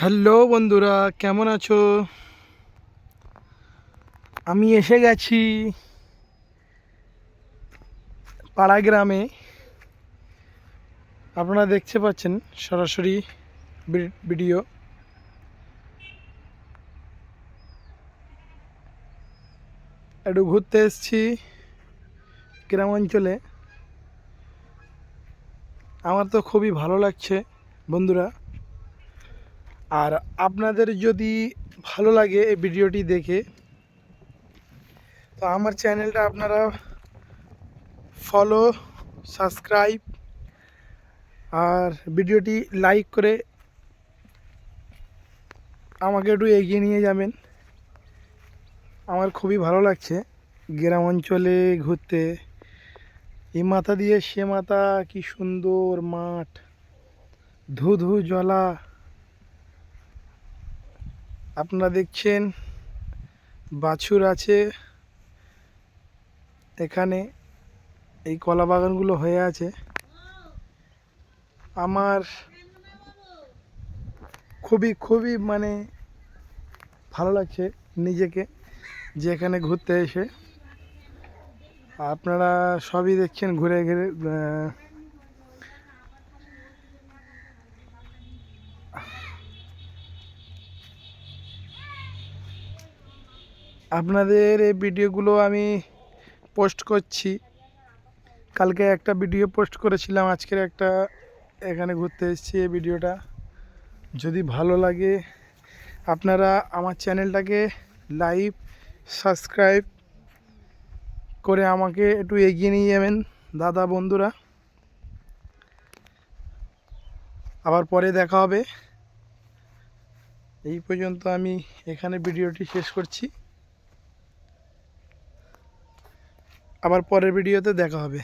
Hello বন্ধুরা, কেমন আছো? আমি এসে গেছি পাড়া গ্রামে। আপনারা দেখতে পাচ্ছেন সরাসরি ভিডিও। একটু ঘুরতে এসেছি গ্রাম অঞ্চলে। আমার তো খুবই ভালো লাগছে বন্ধুরা। আর আপনাদের যদি ভালো লাগে এই ভিডিওটি দেখে, তো আমার চ্যানেলটা আপনারা ফলো, সাবস্ক্রাইব আর ভিডিওটি লাইক করে আমাকে একটু এগিয়ে নিয়ে যাবেন। আমার খুবই ভালো লাগছে গ্রাম অঞ্চলে ঘুরতে। এই মাথা দিয়ে সে মাথা, কি সুন্দর মাঠ, ধু ধু জলা। আপনারা দেখছেন বাছুর আছে এখানে, এই কলা বাগানগুলো হয়ে আছে। আমার খুবই খুবই মানে ভালো লাগছে নিজেকে যে এখানে ঘুরতে এসে। আপনারা সবই দেখছেন ঘুরে ঘুরে। আপনাদের এই ভিডিওগুলো আমি পোস্ট করছি। কালকে একটা ভিডিও পোস্ট করেছিলাম, আজকের একটা এখানে ঘুরতে এসেছি। এই ভিডিওটা যদি ভালো লাগে আপনারা আমার চ্যানেলটাকে লাইক, সাবস্ক্রাইব করে আমাকে একটু এগিয়ে নিয়ে যাবেন দাদা বন্ধুরা। আবার পরে দেখা হবে। এই পর্যন্ত আমি এখানে ভিডিওটি শেষ করছি। আবার পরের ভিডিওতে দেখা হবে।